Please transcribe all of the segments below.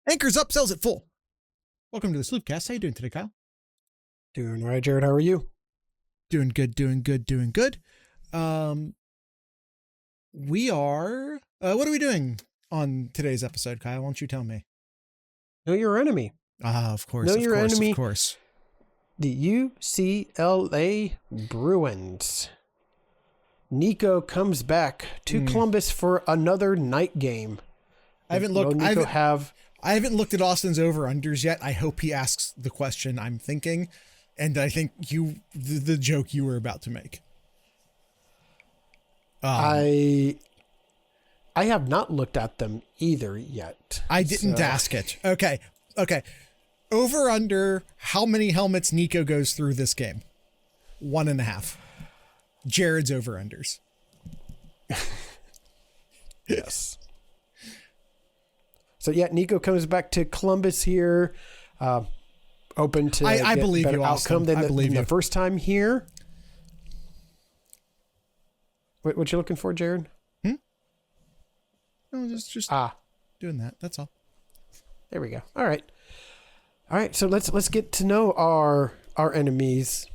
Anchors up, sells it full. Welcome to the Sloopcast. How you doing today, Kyle? Doing all right, Jared. How are you? Doing good. We are, what are we doing on today's episode, Kyle? Why don't you tell me? Know your enemy. Of course, Know your enemy. Of course. The UCLA Bruins. Nico comes back to Columbus for another night game. I haven't looked at Austin's over-unders yet. I hope he asks the question I'm thinking. And I think the joke you were about to make. I have not looked at them either yet. I didn't ask it. Okay. Over under how many helmets Nico goes through this game? 1.5. Jared's over unders. Yes. So yeah, Nico comes back to Columbus here, open to I get believe better you, outcome Austin. than the first time here. What you looking for, Jared? No, just doing that. That's all. There we go. All right. So let's get to know our enemies.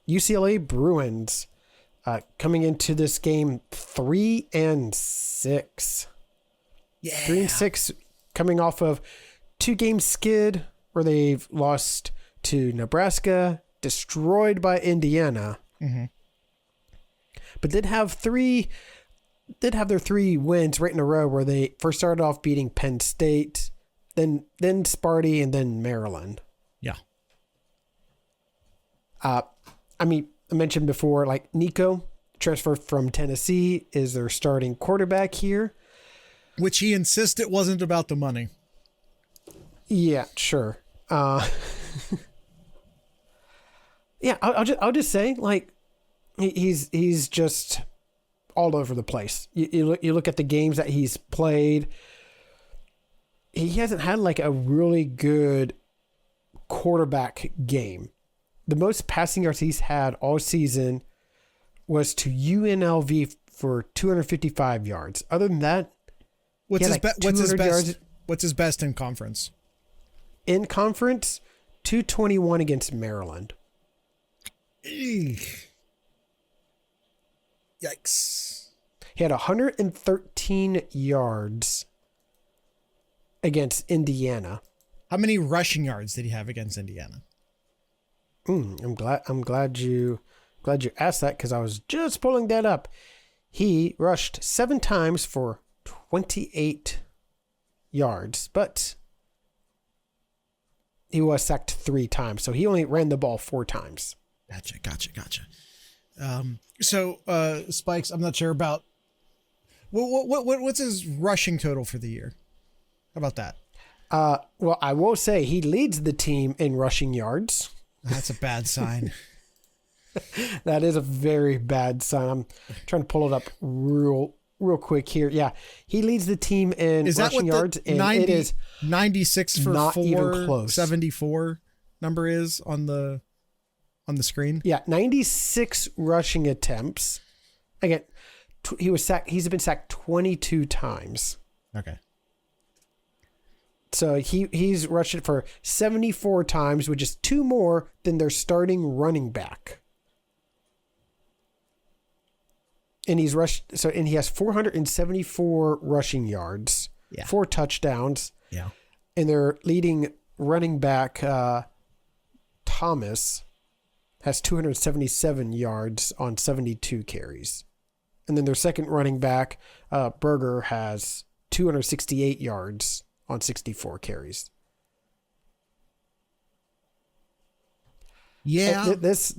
UCLA Bruins coming into this game 3-6. Yeah. 3-6, coming off of 2-game skid where they've lost to Nebraska, destroyed by Indiana, but did have their 3 wins right in a row where they first started off beating Penn State, then Sparty, and then Maryland. Yeah. I mentioned before, like Nico, transfer from Tennessee, is their starting quarterback here. Which he insists it wasn't about the money. Yeah, sure. Yeah, I'll just say, like, he's just all over the place. You look at the games that he's played. He hasn't had like a really good quarterback game. The most passing yards he's had all season was to UNLV for 255 yards. Other than that, what's his best in conference? In conference, 221 against Maryland. Yikes. He had 113 yards against Indiana. How many rushing yards did he have against Indiana? I'm glad you asked that, because I was just pulling that up. He rushed 7 times for 28 yards, but he was sacked 3 times, so he only ran the ball 4 times. Gotcha. So Spikes, I'm not sure about what's his rushing total for the year. How about that? Well, I will say he leads the team in rushing yards. That's a bad sign. That is a very bad sign. I'm trying to pull it up real quick here. Yeah, he leads the team in rushing yards, and it is 96 for not even close. 74 number is on the screen. Yeah, 96 rushing attempts. Again, he's been sacked 22 times. Okay. So he's rushed it for 74 times, which is 2 more than their starting running back. And he has 474 rushing yards, 4 touchdowns. Yeah. And their leading running back, Thomas, has 277 yards on 72 carries. And then their second running back, Berger, has 268 yards on 64 carries. Yeah. This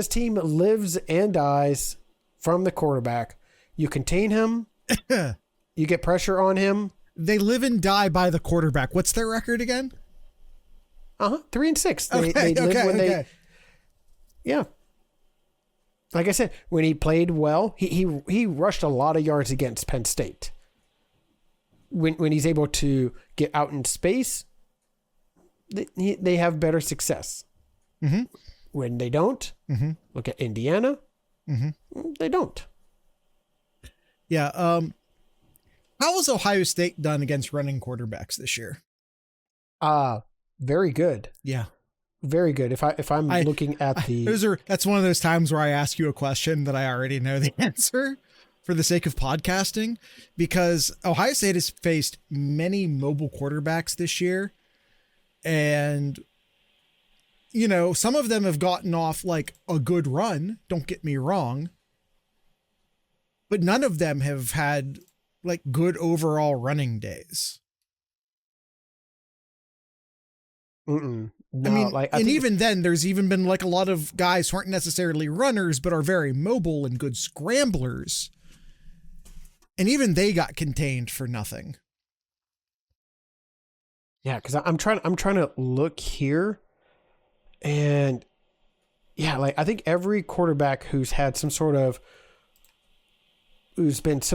team lives and dies from the quarterback. You contain him. You get pressure on him. They live and die by the quarterback. What's their record again? 3-6. Yeah. Like I said, when he played well, he rushed a lot of yards against Penn State. When he's able to get out in space, they have better success. Mm-hmm. When they don't, look at Indiana. They don't. Yeah. How has Ohio State done against running quarterbacks this year? Very good. Yeah. Very good. If I'm looking at that's one of those times where I ask you a question that I already know the answer for the sake of podcasting, because Ohio State has faced many mobile quarterbacks this year. And, you know, some of them have gotten off like a good run. Don't get me wrong. But none of them have had like good overall running days. No, I mean, even then, there's even been like a lot of guys who aren't necessarily runners, but are very mobile and good scramblers. And even they got contained for nothing. Yeah, because I'm trying to look here, and yeah, like I think every quarterback who's been some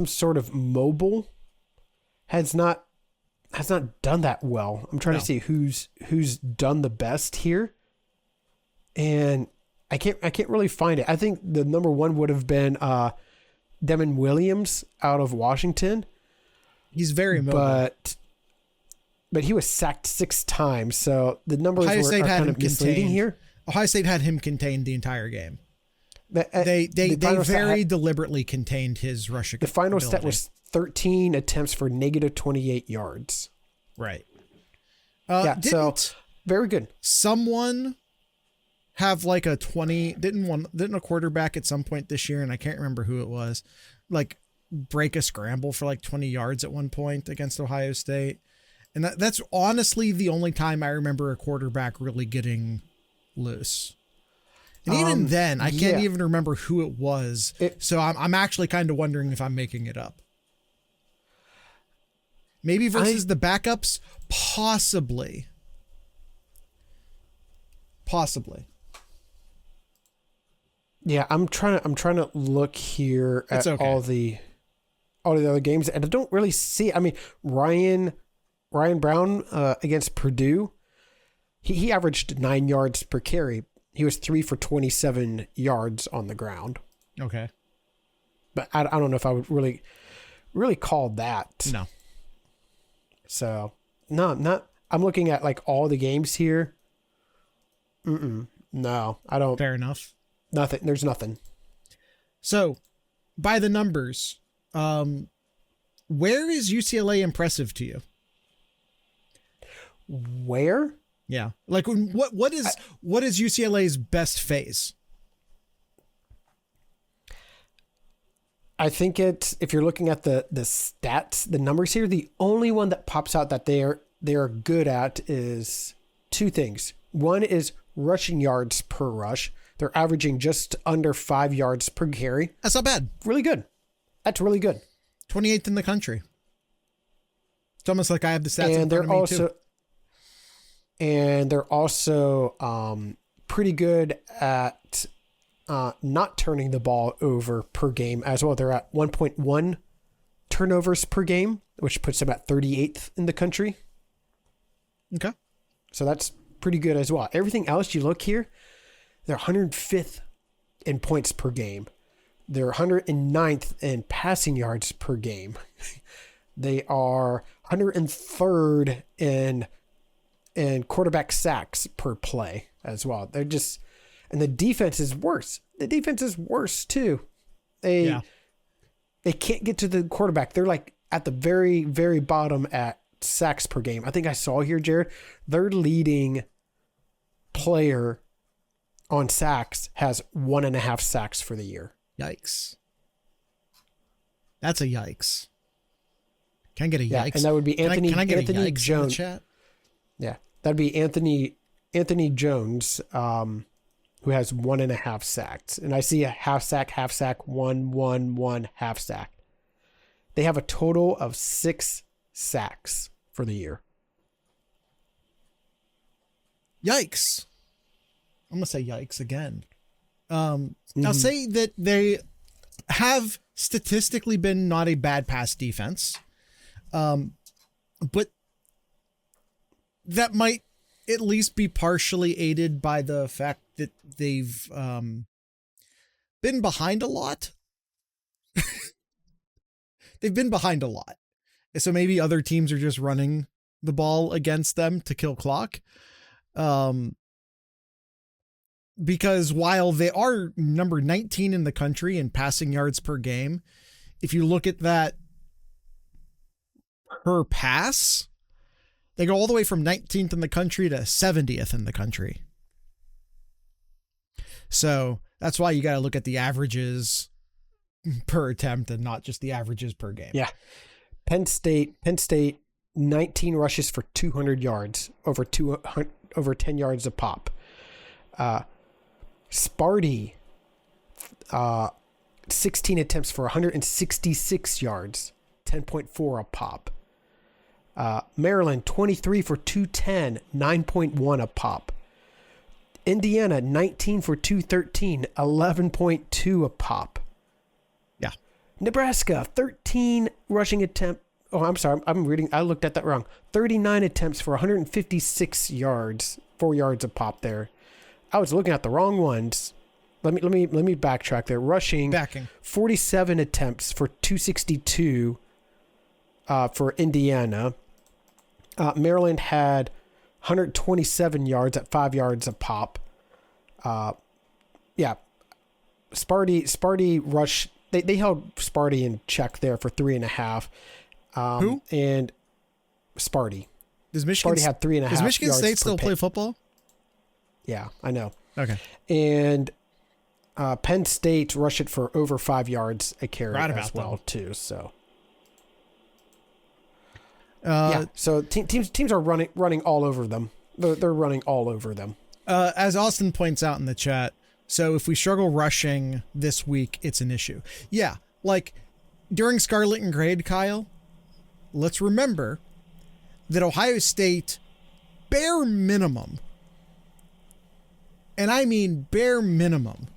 sort of mobile has not done that well. I'm trying to see who's done the best here, and I can't really find it. I think the number one would have been Demon Williams out of Washington. He's very mobile, but he was sacked 6 times, so the numbers are kind of misleading here. Ohio State had him contained the entire game. They very deliberately contained his rushing. The final stat was 13 attempts for negative 28 yards. Right. So very good. Someone have like a 20, didn't a quarterback at some point this year, and I can't remember who it was, like break a scramble for like 20 yards at one point against Ohio State. And that's honestly the only time I remember a quarterback really getting loose. And even then, I can't even remember who it was. So I'm actually kind of wondering if I'm making it up. Maybe versus the backups? Possibly. Yeah, I'm trying to look here at all the other games, and I don't really see. I mean, Ryan Brown against Purdue, he averaged 9 yards per carry. He was 3 for 27 yards on the ground. Okay, but I don't know if I would really call that. No. So not. I'm looking at like all the games here. No, I don't. Fair enough. Nothing. There's nothing. So, by the numbers, where is UCLA impressive to you? Where? Yeah. Like what is UCLA's best phase? I think if you're looking at the stats, the numbers here, the only one that pops out that they are good at is 2 things. One is rushing yards per rush. They're averaging just under 5 yards per carry. That's not bad. Really good. That's really good. 28th in the country. It's almost like I have the stats in front of me too. And they're also pretty good at not turning the ball over per game as well. They're at 1.1 turnovers per game, which puts them at 38th in the country. Okay. So that's pretty good as well. Everything else you look here, they're 105th in points per game. They're 109th in passing yards per game. They are 103rd in quarterback sacks per play as well. They're just, and the defense is worse. The defense is worse too. They can't get to the quarterback. They're like at the very, very bottom at sacks per game. I think I saw here, Jared, their leading player on sacks has 1.5 sacks for the year. Yikes. That's a yikes. Can I get a yikes? And that would be Anthony. Can I get Anthony a yikes Jones. in the chat? Yeah, that'd be Anthony Jones, who has 1.5 sacks, and I see a half sack, 1, half sack. They have a total of 6 sacks for the year. Yikes. I'm gonna say yikes again. I'll say that they have statistically been not a bad pass defense, but that might at least be partially aided by the fact that they've been behind a lot. They've been behind a lot. So maybe other teams are just running the ball against them to kill clock. Because while they are number 19 in the country in passing yards per game, if you look at that per pass, they go all the way from 19th in the country to 70th in the country. So that's why you got to look at the averages per attempt and not just the averages per game. Yeah. Penn State, 19 rushes for 200 yards, over 10 yards a pop. Sparty, 16 attempts for 166 yards, 10.4 a pop. Maryland, 23 for 210, 9.1 a pop. Indiana, 19 for 213, 11.2 a pop. Yeah. Nebraska, 13 rushing attempt. Oh, I'm sorry. I looked at that wrong. 39 attempts for 156 yards, 4 yards a pop there. I was looking at the wrong ones. Let me backtrack there. Rushing, 47 attempts for 262 for Indiana. Maryland had 127 yards at 5 yards a pop. Yeah. Sparty rush. They held Sparty in check there for 3.5. Who? And Sparty. Sparty had 3.5. Does Michigan yards State still per play football? Yeah, I know. Okay. And Penn State rushed it for over 5 yards a carry as well too. So so teams are running all over them. They're running all over them. As Austin points out in the chat, so if we struggle rushing this week, it's an issue. Yeah, like during Scarlet and Grade, Kyle, let's remember that Ohio State, bare minimum, and I mean bare minimum,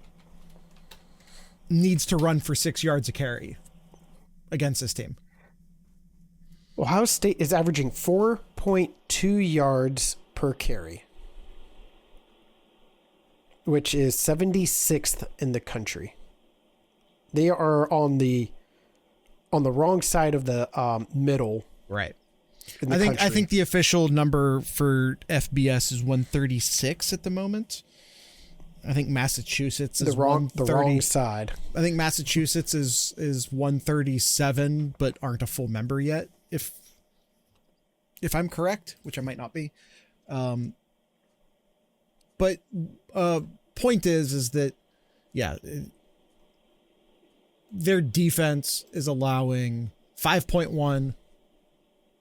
needs to run for 6 yards a carry against this team. Ohio State is averaging 4.2 yards per carry, which is 76th in the country. They are on the wrong side of the middle. Right. I think the official number for FBS is 136 at the moment. I think Massachusetts is the wrong side. I think Massachusetts is 137, but aren't a full member yet. If I'm correct, which I might not be. But point is that, yeah, their defense is allowing 5.1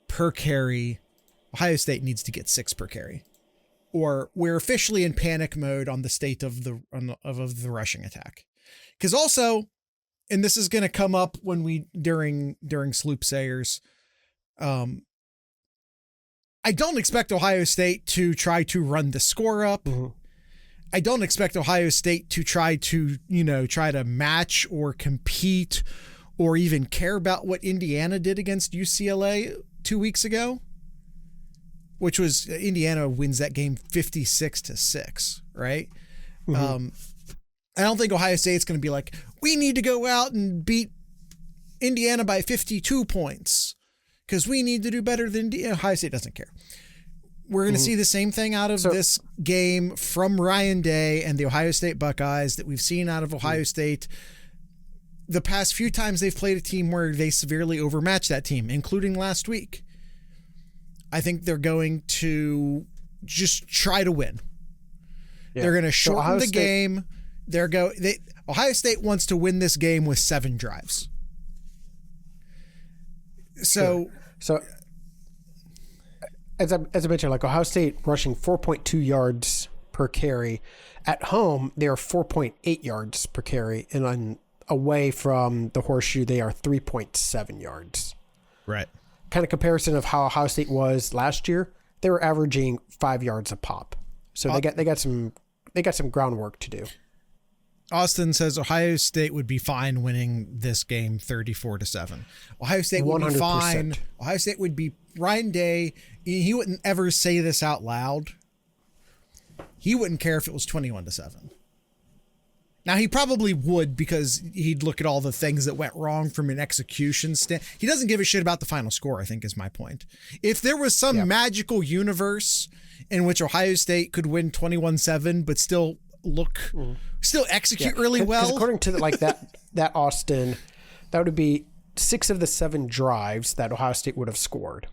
per carry. Ohio State needs to get 6 per carry, or we're officially in panic mode on the state of the of the rushing attack. Because also, and this is going to come up when we during Sloop Sayers, I don't expect Ohio State to try to run the score up. Mm-hmm. I don't expect Ohio State to try to match or compete or even care about what Indiana did against UCLA 2 weeks ago, which was Indiana wins that game 56-6, right? Mm-hmm. I don't think Ohio State's going to be like, we need to go out and beat Indiana by 52 points because we need to do better than Indiana. Ohio State doesn't care. We're going to see the same thing out of this game from Ryan Day and the Ohio State Buckeyes that we've seen out of Ohio State the past few times they've played a team where they severely overmatched that team, including last week. I think they're going to just try to win. Yeah. They're going to shorten the game. Ohio State wants to win this game with 7 drives. So as I mentioned, like Ohio State rushing 4.2 yards per carry. At home, they are 4.8 yards per carry, and away from the Horseshoe, they are 3.7 yards. Right. Kind of comparison of how Ohio State was last year. They were averaging 5 yards a pop, so they got some groundwork to do. Austin says Ohio State would be fine winning this game 34-7. Ohio State would 100%. Be fine. Ohio State would be Ryan Day. He wouldn't ever say this out loud. He wouldn't care if it was 21-7. Now, he probably would because he'd look at all the things that went wrong from an execution stand. He doesn't give a shit about the final score, I think is my point. If there was some magical universe in which Ohio State could win 21-7, but still execute really well. According to that Austin, that would be 6 of the 7 drives that Ohio State would have scored.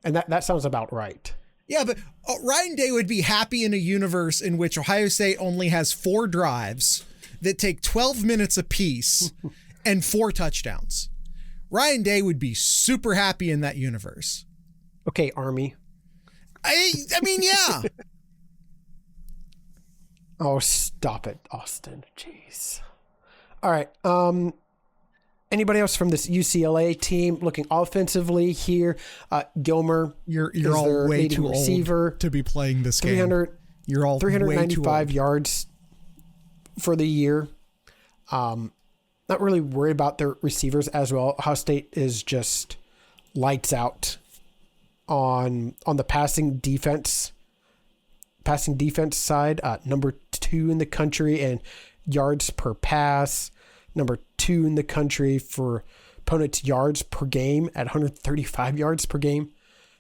And that sounds about right. Yeah, but Ryan Day would be happy in a universe in which Ohio State only has 4 drives that take 12 minutes apiece and 4 touchdowns. Ryan Day would be super happy in that universe. Okay, Army. I mean, yeah. Oh, stop it, Austin. Jeez. All right. Anybody else from this UCLA team looking offensively here? Gilmer, you're all way too old to be playing this game. You're all 395 yards for the year. Not really worried about their receivers as well. Ohio State is just lights out on the passing defense side. Number 2 in the country in yards per pass. Number 2 in the country for opponents' yards per game at 135 yards per game.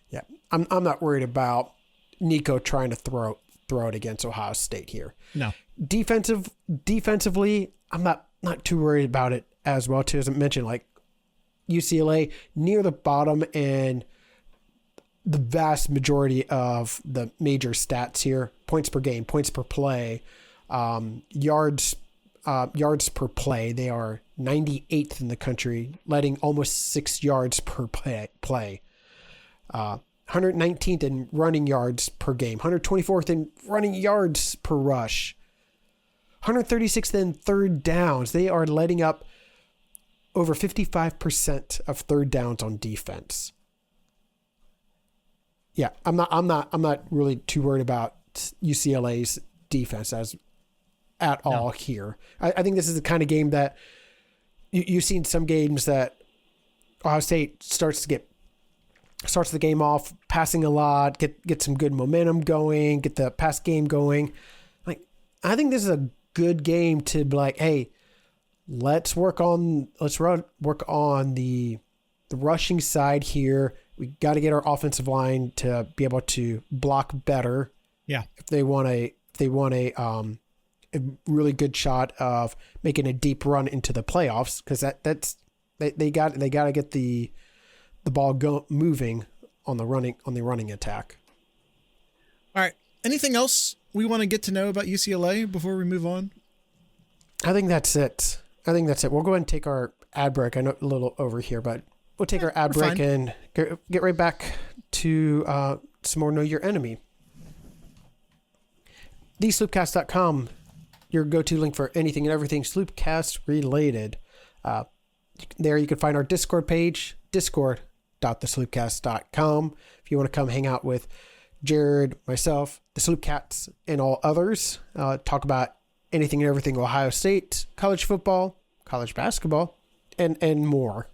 Yeah, I'm not worried about Nico trying to throw it against Ohio State here. No. Defensively, I'm not too worried about it as well too. As I mentioned, like UCLA near the bottom and the vast majority of the major stats here: points per game, points per play, yards per play. They are 98th in the country, letting almost 6 yards per play. 119th in running yards per game, 124th in running yards per rush, 136th in third downs. They are letting up over 55% of third downs on defense. Yeah, I'm not really too worried about UCLA's defense at all here. I think this is the kind of game that you've seen some games that Ohio State starts the game off passing a lot, get some good momentum going, get the pass game going. Like, I think this is a good game to be like, hey, let's work on the rushing side here. We got to get our offensive line to be able to block better. Yeah. If they want a really good shot of making a deep run into the playoffs, because they got to get the ball moving on the running attack. All right. Anything else we want to get to know about UCLA before we move on? I think that's it. We'll go ahead and take our ad break. I know a little over here, but we'll take our ad break and get right back to some more Know Your Enemy. TheSloopcast.com, your go-to link for anything and everything Sloopcast related. There you can find our Discord page, discord.thesloopcast.com. If you want to come hang out with Jared, myself, the Sloopcats, and all others, talk about anything and everything Ohio State, college football, college basketball, and more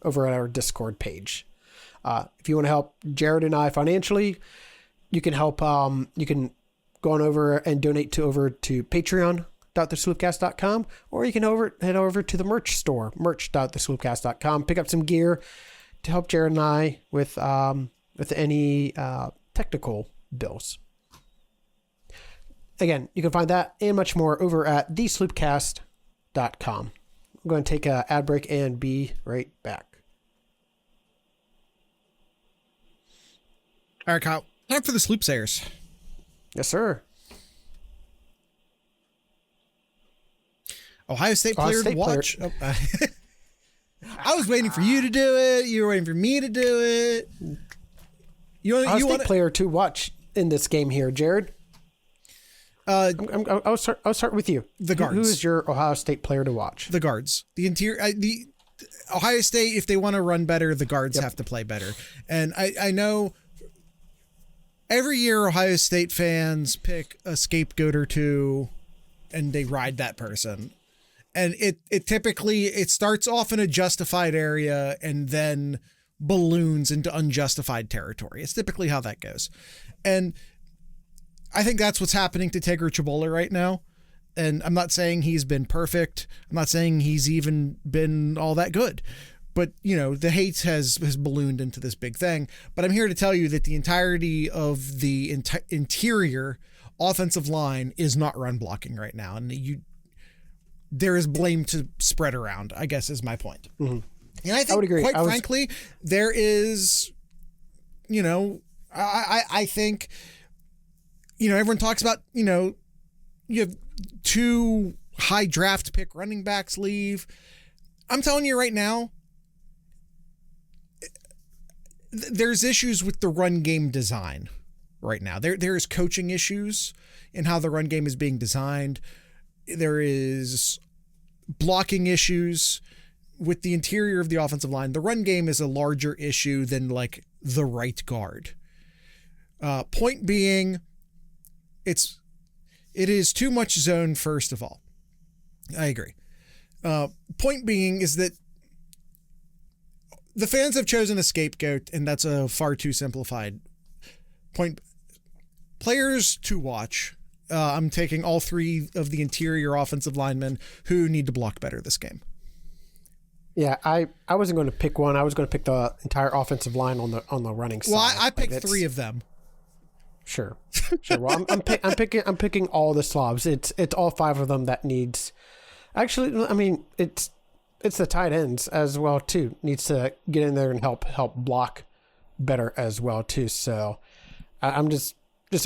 over at our Discord page. If you want to help Jared and I financially, you can help. You can go on over and donate over to patreon.thesloopcast.com, or you can head over to the merch store, merch.thesloopcast.com, pick up some gear to help Jared and I with any technical bills. Again, you can find that and much more over at thesloopcast.com. I'm going to take an ad break and be right back. All right, Kyle. Time for the Sloop Sayers. Yes, sir. Ohio State player to watch. Oh, I was waiting for you to do it. You were waiting for me to do it. Ohio State player to watch in this game here, Jared. I'll start with you. The guards. Who is your Ohio State player to watch? The guards. The Ohio State, if they want to run better, the guards have to play better. And I know every year Ohio State fans pick a scapegoat or two and they ride that person. And it typically starts off in a justified area and then balloons into unjustified territory. It's typically how that goes. And I think that's what's happening to Tigger Chabola right now. And I'm not saying he's been perfect. I'm not saying he's even been all that good. But, the hate has ballooned into this big thing. But I'm here to tell you that the entirety of the interior offensive line is not run blocking right now. And there is blame to spread around, I guess is my point. Mm-hmm. And I think, I would agree. quite frankly, there is, I think, everyone talks about, you have 2 high draft pick running backs leave. I'm telling you right now, there's issues with the run game design right now. There is coaching issues in how the run game is being designed. There is blocking issues with the interior of the offensive line. The run game is a larger issue than like the right guard. Point being, it is too much zone, first of all. I agree. Point being is that the fans have chosen a scapegoat, and that's a far too simplified point. Players to watch. I'm taking all 3 of the interior offensive linemen who need to block better this game. Yeah, I wasn't going to pick one. I was going to pick the entire offensive line on the running side. Well, I picked 3 of them. Sure. Well, I'm picking all the slobs. It's all 5 of them that needs. Actually, I mean, it's the tight ends as well too. Needs to get in there and help block better as well too. So I'm just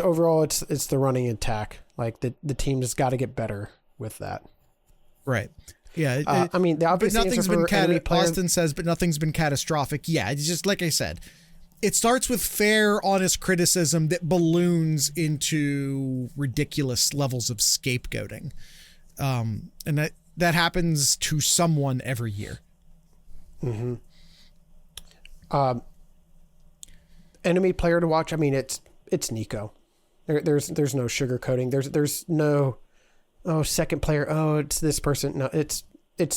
overall, it's the running attack. Like the team has got to get better with that. Right. Yeah. I mean, the obvious nothing's answer been for Austin says, but nothing's been catastrophic. Yeah. It's just like I said, it starts with fair, honest criticism that balloons into ridiculous levels of scapegoating. And that happens to someone every year. Mm-hmm. Enemy player to watch. I mean, it's Nico. There's no sugarcoating. There's no, second player. Oh, it's this person. No, it's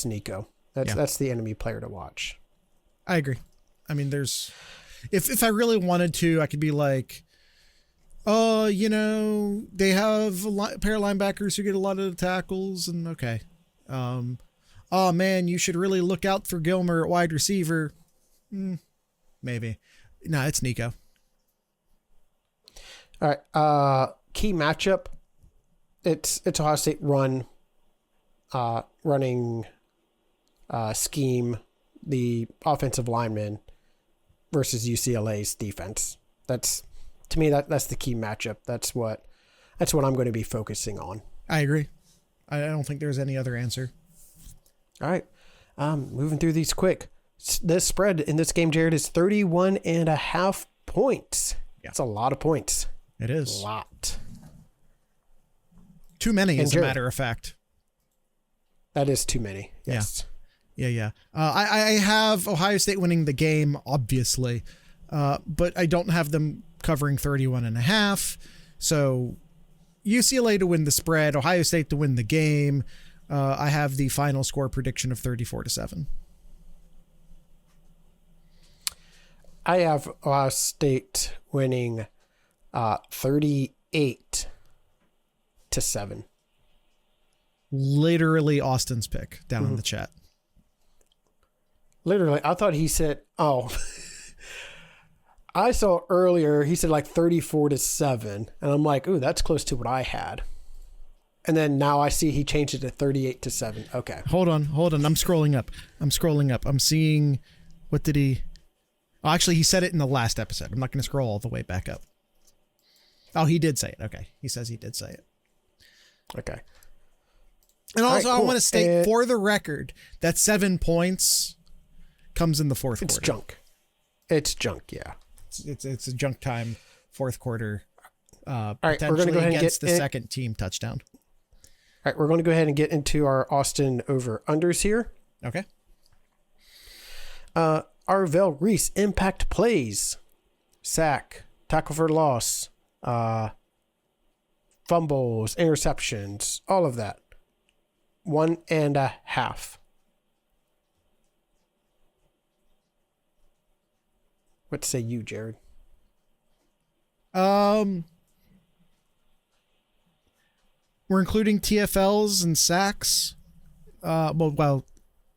Nico. That's the enemy player to watch. I agree. I mean, if I really wanted to, I could be like, they have a pair of linebackers who get a lot of the tackles, and okay. Oh man, you should really look out for Gilmer at wide receiver. Maybe. No, it's Nico. All right. Key matchup. It's Ohio State running scheme, the offensive lineman versus UCLA's defense. That's, to me, that's the key matchup. That's what I'm going to be focusing on. I agree. I don't think there's any other answer. All right. Moving through these quick. This spread in this game, Jared, is 31.5 points. Yeah. That's a lot of points. It is. A lot. Too many, as a matter of fact. That is too many. Yes. Yeah. I have Ohio State winning the game, obviously, but I don't have them covering 31.5. So UCLA to win the spread, Ohio State to win the game. I have the final score prediction of 34-7. I have Ohio State winning 38-7. Literally Austin's pick down in the chat. Literally, I thought he said, I saw earlier, he said like 34-7. And I'm like, ooh, that's close to what I had. And then now I see he changed it to 38-7. Okay. Hold on. I'm scrolling up. I'm seeing, what did he? Oh, actually, he said it in the last episode. I'm not going to scroll all the way back up. Oh, he did say it. Okay. He says he did say it. Okay. And also, right, cool. I want to state for the record that 7 points comes in the fourth quarter. It's junk. Yeah. It's a junk time fourth quarter. All right, potentially we're going to go ahead against and the second team touchdown. All right, we're going to go ahead and get into our Austin over-unders here. Okay. Arvell Reese impact plays, sack, tackle for loss, fumbles, interceptions, all of that. 1.5. What say you, Jared? We're we're including TFLs and sacks. Well,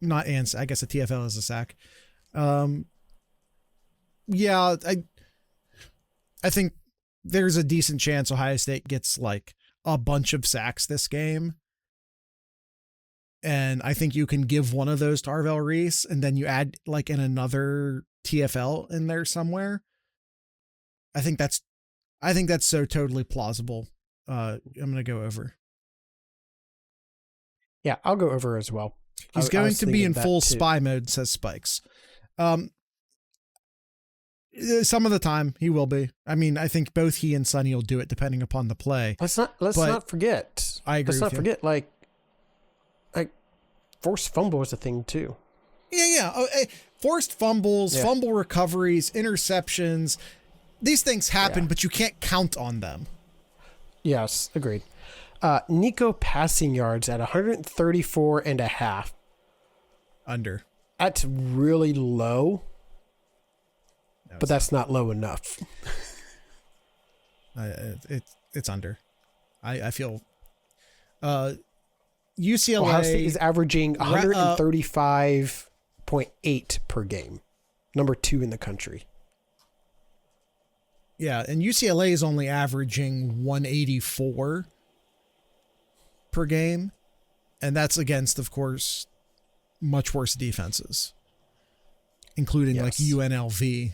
not and I guess a TFL is a sack. Yeah, I think there's a decent chance Ohio State gets like a bunch of sacks this game. And I think you can give one of those to Arvell Reese and then you add like in another TFL in there somewhere. I think that's so totally plausible. I'm going to go over. Yeah, I'll go over as well. He's going to be in full spy mode, says Spikes. Some of the time he will be. I mean, I think both he and Sonny will do it depending upon the play. Let's not forget. I agree. Let's not forget, like forced fumble is a thing too. Yeah. Forced fumbles, fumble recoveries, interceptions. These things happen, but you can't count on them. Yes, agreed. Nico passing yards at 134.5. Under. That's really low. No, but that's not low enough. It's under. I feel UCLA Ohio State is averaging 135.8 per game. Number 2 in the country. Yeah, and UCLA is only averaging 184 per game, and that's against, of course, much worse defenses, including like UNLV.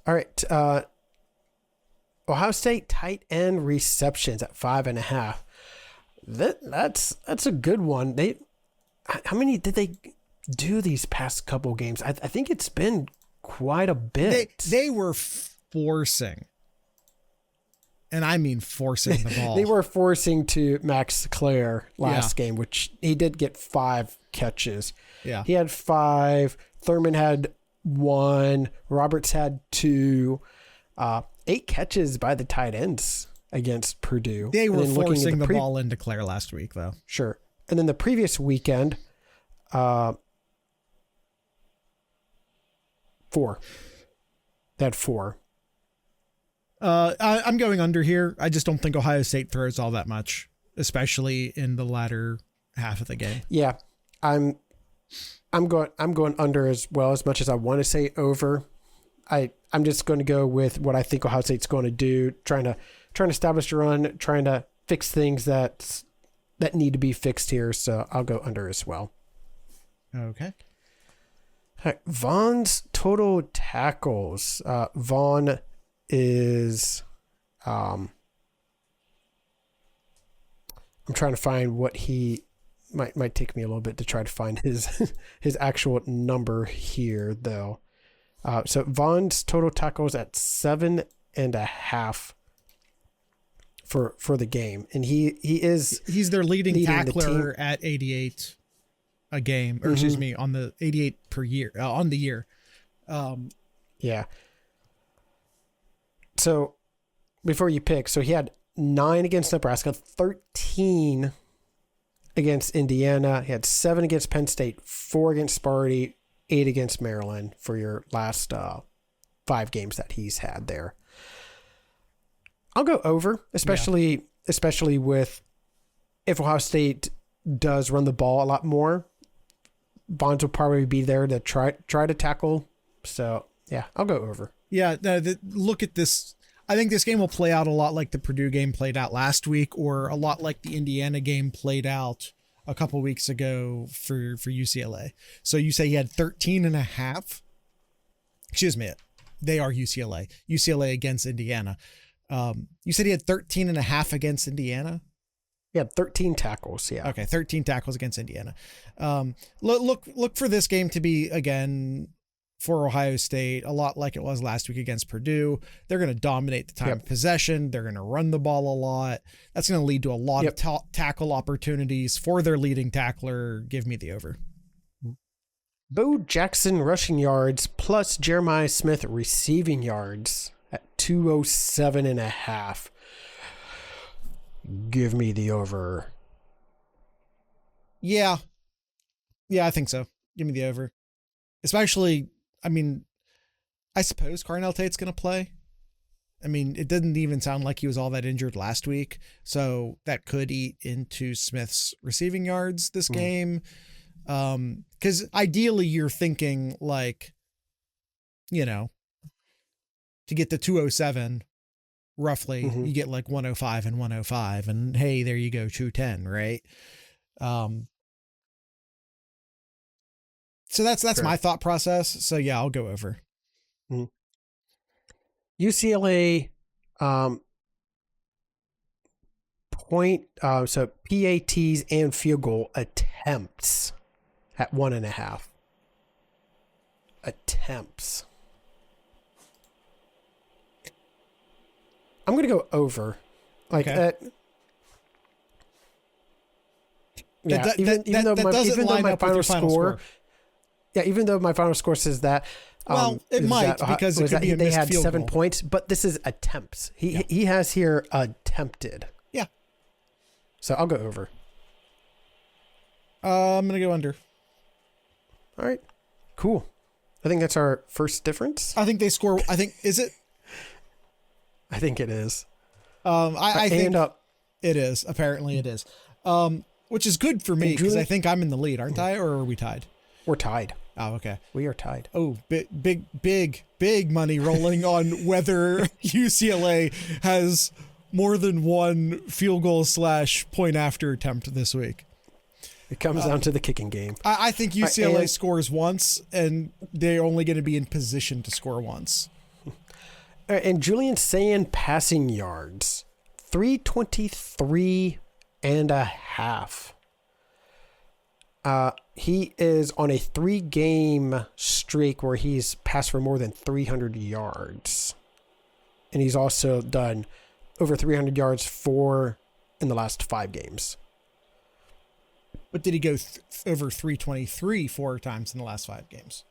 All right, Ohio State tight end receptions at 5.5. That's a good one. How many did they do these past couple games? I think it's been quite a bit. They were forcing, and I mean forcing the ball. They were forcing to Max Clare last game, which he did get 5 catches. Yeah, he had 5. Thurman had 1. Roberts had 2. 8 catches by the tight ends against Purdue. They were forcing the ball into Clare last week, though. Sure. And then the previous weekend, 4. They had 4. I'm going under here. I just don't think Ohio State throws all that much, especially in the latter half of the game. Yeah, I'm going under as well, as much as I want to say over. I'm just going to go with what I think Ohio State's going to do, trying to establish a run, trying to fix things that need to be fixed here. So I'll go under as well. Okay. All right, Vaughn's total tackles. Vaughn is, I'm trying to find what he might take me a little bit to try to find his actual number here though. So Vaughn's total tackles at 7.5 for the game, and he's their leading tackler at 88 a game, or excuse me, on the 88 per year on the year. Yeah. So before you pick, so he had 9 against Nebraska, 13 against Indiana. He had 7 against Penn State, 4 against Sparty, 8 against Maryland for your last 5 games that he's had there. I'll go over, especially with if Ohio State does run the ball a lot more. Bonds will probably be there to try to tackle. So yeah, I'll go over. Yeah, look at this. I think this game will play out a lot like the Purdue game played out last week, or a lot like the Indiana game played out a couple weeks ago for UCLA. So you say he had 13.5. Excuse me. They are UCLA. UCLA against Indiana. You said he had 13.5 against Indiana? Yeah, 13 tackles. Yeah. Okay, 13 tackles against Indiana. Look for this game to be, again, for Ohio State, a lot like it was last week against Purdue. They're going to dominate the time of possession. They're going to run the ball a lot. That's going to lead to a lot of tackle opportunities for their leading tackler. Give me the over. Bo Jackson rushing yards plus Jeremiah Smith receiving yards at 207.5. Give me the over. Yeah, I think so. Give me the over. Especially, I mean, I suppose Carnell Tate's going to play. I mean, it didn't even sound like he was all that injured last week. So that could eat into Smith's receiving yards this game. Because ideally you're thinking like, you know, to get to 207 roughly, you get like 105 and 105 and hey, there you go, 210, right? So that's sure. My thought process. So yeah, I'll go over. UCLA so PATs and field goal attempts at 1.5 attempts. I'm gonna go over, like that. Yeah, even though my final score. Yeah, even though my final score says that. Well, it might because it could be a missed they had field 7 goal. points, but this is attempts. He has here attempted. Yeah. So I'll go over. I'm gonna go under. All right, cool. I think that's our first difference. I think they score. Is it? I think it is. I think it is. Apparently it is. Which is good for me because I think I'm in the lead, aren't I? Or are we tied? We're tied. Oh, okay. We are tied. Oh, big money rolling on whether UCLA has more than one field goal / point after attempt this week. It comes down to the kicking game. I think UCLA scores once, and they're only going to be in position to score once. And Julian Sand passing yards, 323.5. He is on a 3-game streak where he's passed for more than 300 yards. And he's also done over 300 yards in the last 5 games. But did he go over 323 4 times in the last 5 games?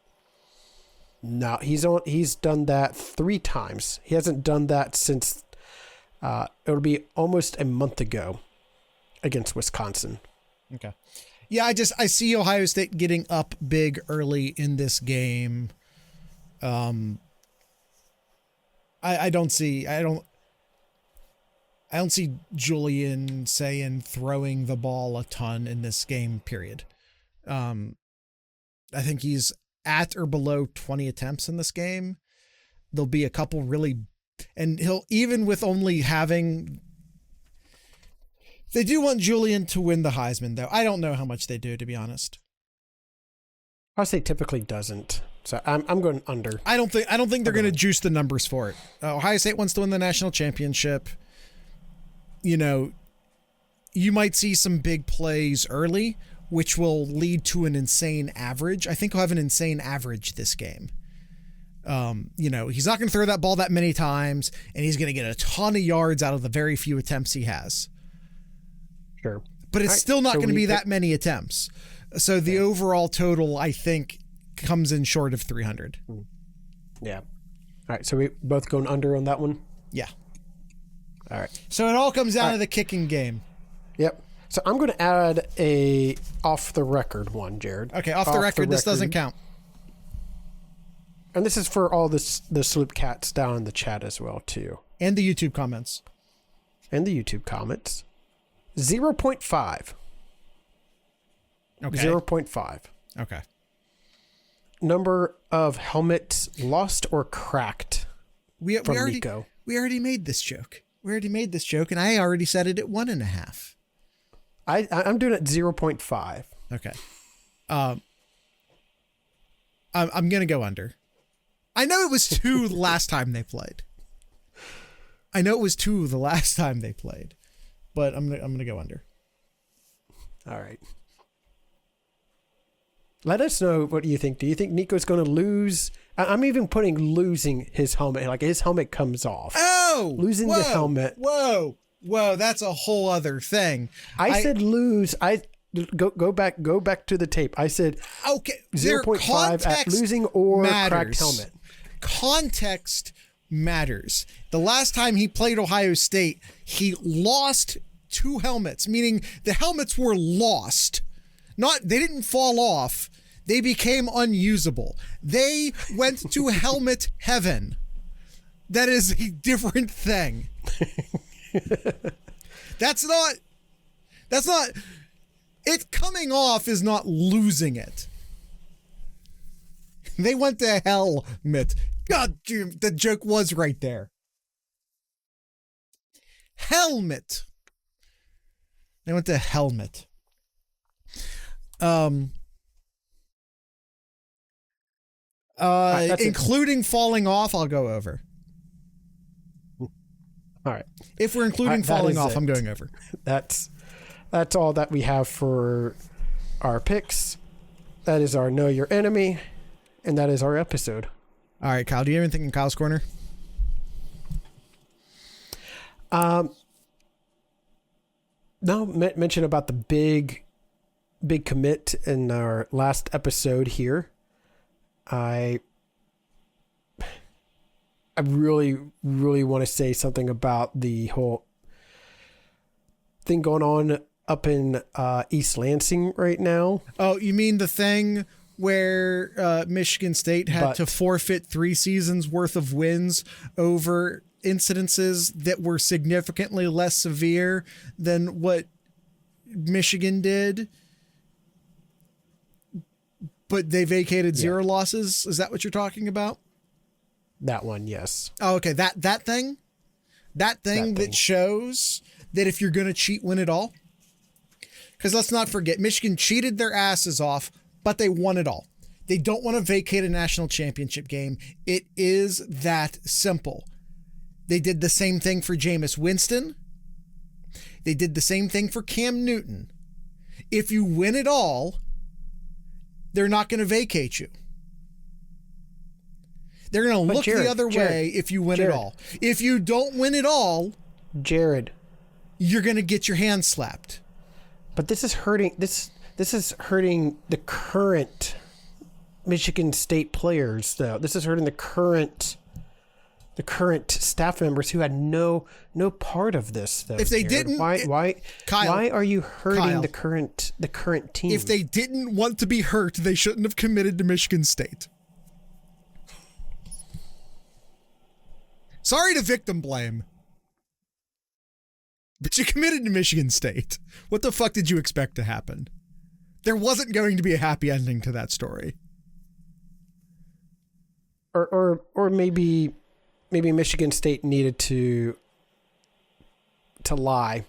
No, he's done that 3 times. He hasn't done that since it'll be almost a month ago against Wisconsin. Okay. Yeah, I see Ohio State getting up big early in this game. I don't see Julian Sand throwing the ball a ton in this game, period. I think he's at or below 20 attempts in this game. There'll be a couple and he'll, even with only having, they do want Julian to win the Heisman though. I don't know how much they do, to be honest. Ohio State typically doesn't. So I'm going under. I don't think they're going to juice the numbers for it. Ohio State wants to win the national championship. You know, you might see some big plays early, which will lead to an insane average. I think he'll have an insane average this game. You know, he's not going to throw that ball that many times, and he's going to get a ton of yards out of the very few attempts he has. Sure. But it's still not going to be that many attempts. So the overall total, I think, comes in short of 300. Yeah. All right. So we both going under on that one? Yeah. All right. So it all comes down to the kicking game. Yep. So I'm going to add a off the record one, Jared. Okay, off the record, this doesn't count. And this is for all the Sloop Cats down in the chat as well, too. And the YouTube comments. 0.5. Okay. 0.5. Okay. Number of helmets lost or cracked from Nico. We already made this joke. And I already said it at 1.5. I'm doing it 0.5. Okay. I'm going to go under. I know it was 2 the last time they played. But I'm going to go under. All right. Let us know what you think. Do you think Nico's going to lose? I'm even putting losing his helmet. Like his helmet comes off. Oh! Losing the helmet. Whoa! That's a whole other thing. I said lose. Go back to the tape. I said 0.5 at losing or cracked helmet. Context matters. The last time he played Ohio State, he lost 2 helmets, meaning the helmets were lost. They didn't fall off. They became unusable. They went to helmet heaven. That is a different thing. That's not, it coming off is not losing it. They went to helmet. God, the joke was right there. Helmet. They went to helmet. Including falling off, I'll go over. All right. If we're including falling off, I'm going over. That's all that we have for our picks. That is our Know Your Enemy, and that is our episode. All right, Kyle, do you have anything in Kyle's corner? No, mention about the big commit in our last episode here. I really, really want to say something about the whole thing going on up in East Lansing right now. Oh, you mean the thing where Michigan State had to forfeit 3 seasons worth of wins over incidences that were significantly less severe than what Michigan did, but they vacated 0 losses? Is that what you're talking about? That one, yes. Oh, okay. That thing that shows that if you're going to cheat, win it all. Because let's not forget, Michigan cheated their asses off, but they won it all. They don't want to vacate a national championship game. It is that simple. They did the same thing for Jameis Winston. They did the same thing for Cam Newton. If you win it all, they're not going to vacate you. They're going to look the other way if you win it all. If you don't win it all, Jared, you're going to get your hand slapped. But this is hurting. This is hurting the current Michigan State players, though. This is hurting the current staff members who had no part of this, though. If they Jared. didn't, why are you hurting Kyle, the current team? If they didn't want to be hurt, they shouldn't have committed to Michigan State. Sorry to victim blame, but you committed to Michigan State. What the fuck did you expect to happen? There wasn't going to be a happy ending to that story. Or maybe Michigan State needed to lie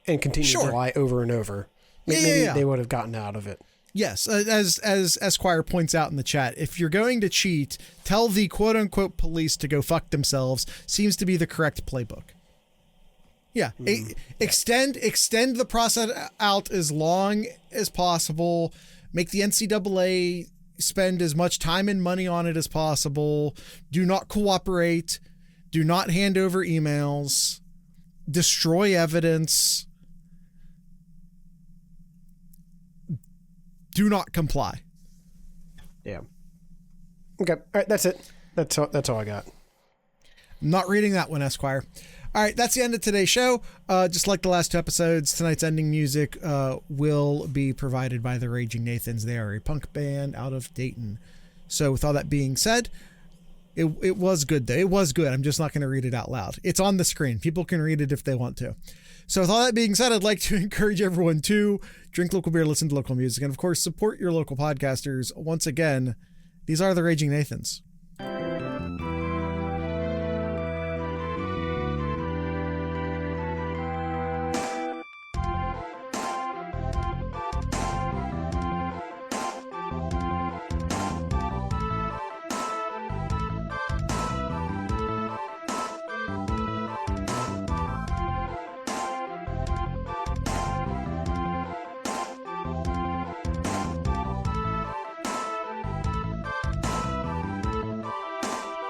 and continue to lie over and over. Maybe they would have gotten out of it. Yes, as Esquire points out in the chat, if you're going to cheat, tell the quote-unquote police to go fuck themselves seems to be the correct playbook. Yeah, extend the process out as long as possible. Make the NCAA spend as much time and money on it as possible. Do not cooperate. Do not hand over emails. Destroy evidence. Do not comply. Yeah. Okay. All right. That's it. That's all I got. I'm not reading that one, Esquire. All right, that's the end of today's show. Just like the last 2 episodes, tonight's ending music will be provided by the Raging Nathans. They are a punk band out of Dayton. So with all that being said, it was good, though. It was good. I'm just not going to read it out loud. It's on the screen. People can read it if they want to. So with all that being said, I'd like to encourage everyone to drink local beer, listen to local music, and of course, support your local podcasters. Once again, these are the Raging Nathans.